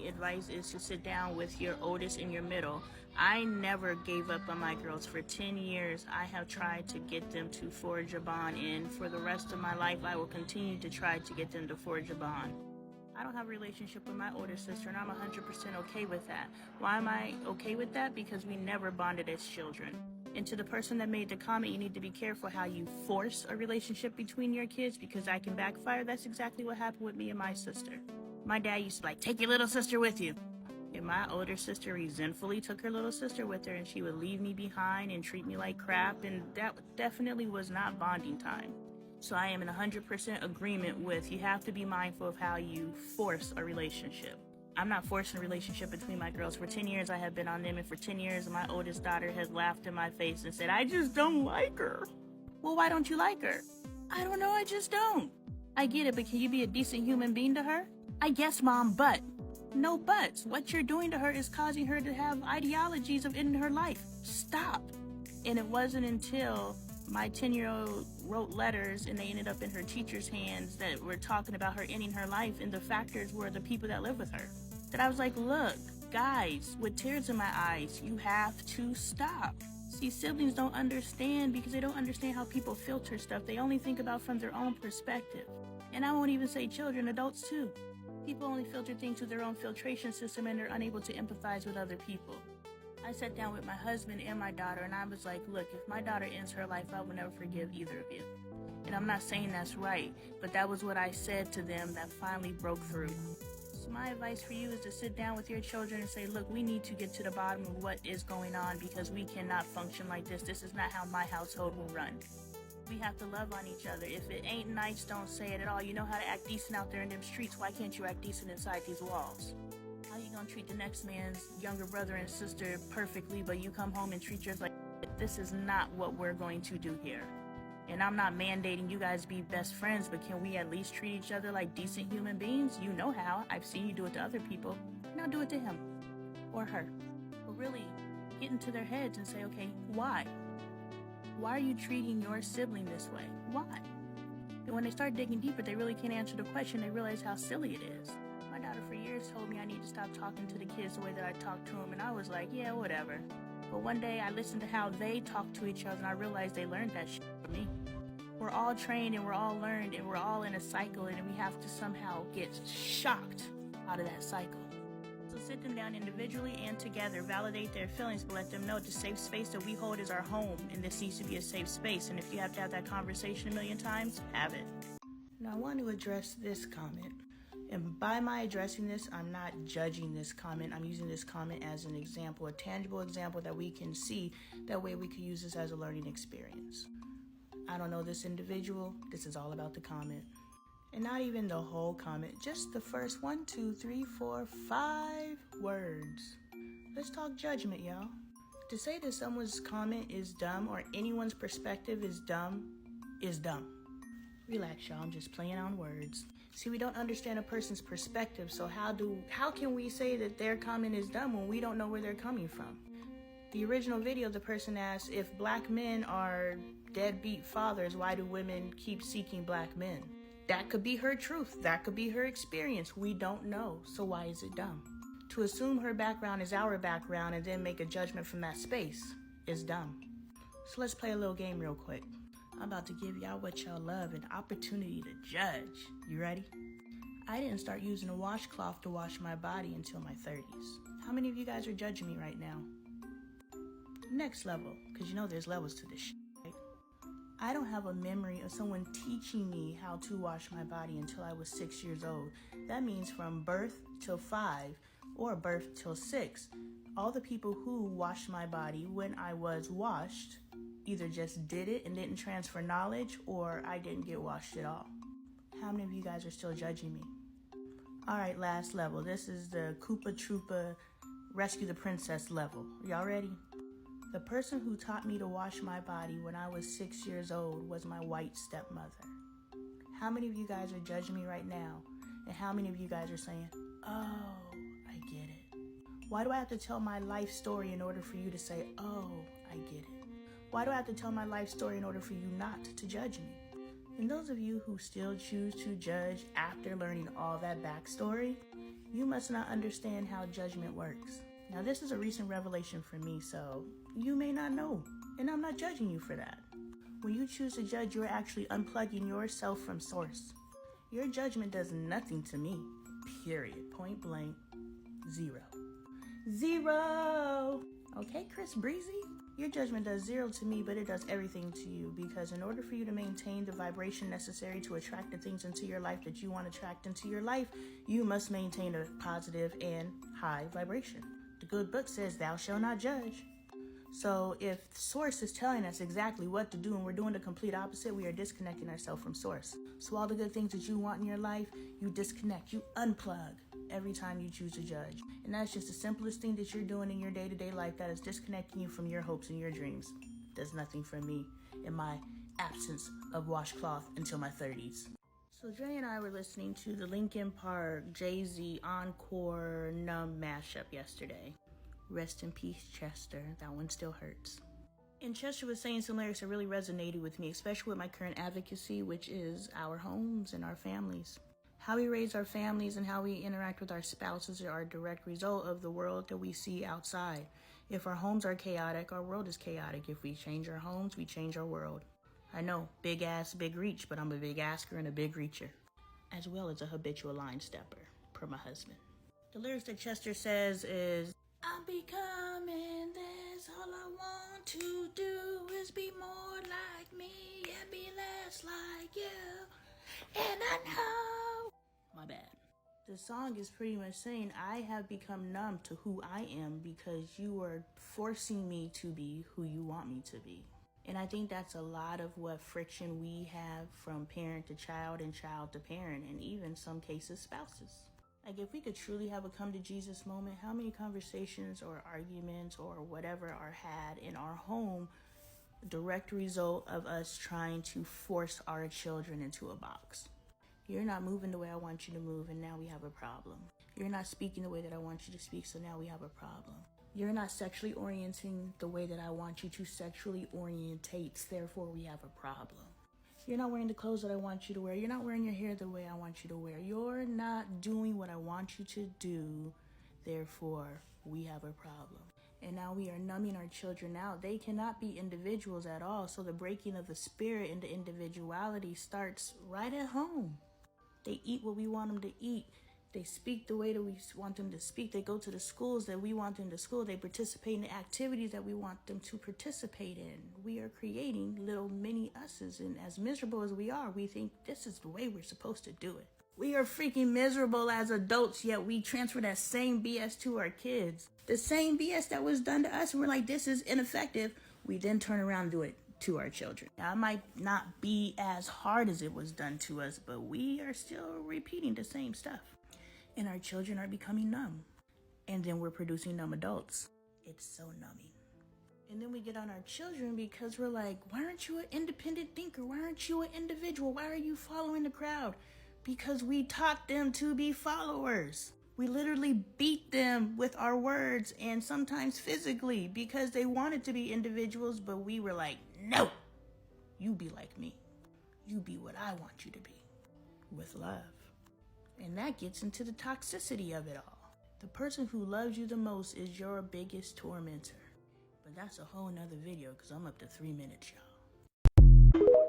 advice is to sit down with your oldest and your middle. I never gave up on my girls. For 10 years, I have tried to get them to forge a bond, and for the rest of my life, I will continue to try to get them to forge a bond. I don't have a relationship with my older sister, and I'm 100% okay with that. Why am I okay with that? Because we never bonded as children. And to the person that made the comment, you need to be careful how you force a relationship between your kids, because that can backfire. That's exactly what happened with me and my sister. My dad used to take your little sister with you. And my older sister resentfully took her little sister with her, and she would leave me behind and treat me like crap, and that definitely was not bonding time. So I am in 100% agreement with you have to be mindful of how you force a relationship. I'm not forcing a relationship between my girls. For 10 years, I have been on them, and for 10 years, my oldest daughter has laughed in my face and said, I just don't like her. Well, why don't you like her? I don't know, I just don't. I get it, but can you be a decent human being to her? I guess, Mom, but. No buts. What you're doing to her is causing her to have ideologies of ending her life. Stop. And it wasn't until my 10-year-old wrote letters and they ended up in her teacher's hands that were talking about her ending her life, and the factors were the people that live with her, that I was like, look, guys, with tears in my eyes, you have to stop. See, siblings don't understand because they don't understand how people filter stuff. They only think about from their own perspective. And I won't even say children, adults too. People only filter things through their own filtration system, and they're unable to empathize with other people. I sat down with my husband and my daughter, and I was like, look, if my daughter ends her life, I will never forgive either of you. And I'm not saying that's right, but that was what I said to them that finally broke through. So my advice for you is to sit down with your children and say, look, we need to get to the bottom of what is going on, because we cannot function like this. This is not how my household will run. We have to love on each other. If it ain't nice, don't say it at all. You know how to act decent out there in them streets. Why can't you act decent inside these walls? How you gonna treat the next man's younger brother and sister perfectly, but you come home and treat yours like this? Is not what we're going to do here. And I'm not mandating you guys be best friends, but can we at least treat each other like decent human beings? You know how. I've seen you do it to other people. Now do it to him or her. But really get into their heads and say, okay, why? Why are you treating your sibling this way? Why? And when they start digging deeper, they really can't answer the question. They realize how silly it is. My daughter for years told me I need to stop talking to the kids the way that I talk to them, and I was like, yeah, whatever. But one day I listened to how they talk to each other, and I realized they learned that shit from me. We're all trained and we're all learned and we're all in a cycle, and we have to somehow get shocked out of that cycle. So sit them down individually and together, validate their feelings, but let them know the safe space that we hold is our home, and this needs to be a safe space. And if you have to have that conversation a million times, have it. Now I want to address this comment. And by my addressing this, I'm not judging this comment. I'm using this comment as an example, a tangible example that we can see. That way we can use this as a learning experience. I don't know this individual. This is all about the comment. And not even the whole comment, just the first 1, 2, 3, 4, 5 words. Let's talk judgment, y'all. To say that someone's comment is dumb or anyone's perspective is dumb is dumb. Relax, y'all, I'm just playing on words. See, we don't understand a person's perspective, so how can we say that their comment is dumb when we don't know where they're coming from? The original video, the person asked, if black men are deadbeat fathers, why do women keep seeking black men? That could be her truth. That could be her experience. We don't know, so why is it dumb? To assume her background is our background and then make a judgment from that space is dumb. So let's play a little game real quick. I'm about to give y'all what y'all love, an opportunity to judge. You ready? I didn't start using a washcloth to wash my body until my 30s. How many of you guys are judging me right now? Next level, because you know there's levels to this shit, right? I don't have a memory of someone teaching me how to wash my body until I was 6 years old. That means from birth till 5 or birth till 6. All the people who washed my body when I was washed either just did it and didn't transfer knowledge, or I didn't get washed at all. How many of you guys are still judging me? All right, last level. This is the Koopa Troopa Rescue the Princess level. Y'all ready? The person who taught me to wash my body when I was 6 years old was my white stepmother. How many of you guys are judging me right now? And how many of you guys are saying, oh, I get it? Why do I have to tell my life story in order for you to say, oh, I get it? Why do I have to tell my life story in order for you not to judge me? And those of you who still choose to judge after learning all that backstory, You must not understand how judgment works. Now, this is a recent revelation for me, so you may not know, and I'm not judging you for that. When you choose to judge, you're actually unplugging yourself from source. Your judgment does nothing to me, period, point blank, zero. Zero! Okay, Chris Breezy? Your judgment does zero to me, but it does everything to you, because in order for you to maintain the vibration necessary to attract the things into your life that you want to attract into your life, you must maintain a positive and high vibration. The good book says, thou shalt not judge. So if source is telling us exactly what to do and we're doing the complete opposite, we are disconnecting ourselves from source. So all the good things that you want in your life, you disconnect, you unplug every time you choose to judge. And that's just the simplest thing that you're doing in your day-to-day life that is disconnecting you from your hopes and your dreams. Does nothing for me in my absence of washcloth until my 30s. So Dre and I were listening to the Linkin Park Jay-Z Encore Numb mashup yesterday. Rest in peace, Chester. That one still hurts. And Chester was saying some lyrics that really resonated with me, especially with my current advocacy, which is our homes and our families. How we raise our families and how we interact with our spouses are a direct result of the world that we see outside. If our homes are chaotic, our world is chaotic. If we change our homes, we change our world. I know, big ass, big reach, but I'm a big asker and a big reacher, as well as a habitual line stepper, per my husband. The lyrics that Chester says is, I'm becoming this, all I want to do is be more like me and be less like you, and I know. My bad. The song is pretty much saying I have become numb to who I am because you are forcing me to be who you want me to be. And I think that's a lot of what friction we have from parent to child and child to parent, and even some cases spouses. Like, if we could truly have a come to Jesus moment, how many conversations or arguments or whatever are had in our home, direct result of us trying to force our children into a box? You're not moving the way I want you to move, and now we have a problem. You're not speaking the way that I want you to speak, so now we have a problem. You're not sexually orienting the way that I want you to sexually orientate, therefore we have a problem. You're not wearing the clothes that I want you to wear. You're not wearing your hair the way I want you to wear. You're not doing what I want you to do. Therefore, we have a problem. And now we are numbing our children out. They cannot be individuals at all. So the breaking of the spirit into individuality starts right at home. They eat what we want them to eat. They speak the way that we want them to speak. They go to the schools that we want them to school. They participate in the activities that we want them to participate in. We are creating little mini us's, and as miserable as we are, we think this is the way we're supposed to do it. We are freaking miserable as adults, yet we transfer that same BS to our kids. The same BS that was done to us, and we're like, this is ineffective. We then turn around and do it to our children. Now, it might not be as hard as it was done to us, but we are still repeating the same stuff. And our children are becoming numb. And then we're producing numb adults. It's so numbing. And then we get on our children because we're like, why aren't you an independent thinker? Why aren't you an individual? Why are you following the crowd? Because we taught them to be followers. We literally beat them with our words and sometimes physically because they wanted to be individuals, but we were like, no, you be like me. You be what I want you to be, with love. And that gets into the toxicity of it all. The person who loves you the most is your biggest tormentor. But that's a whole nother video because I'm up to 3 minutes, y'all.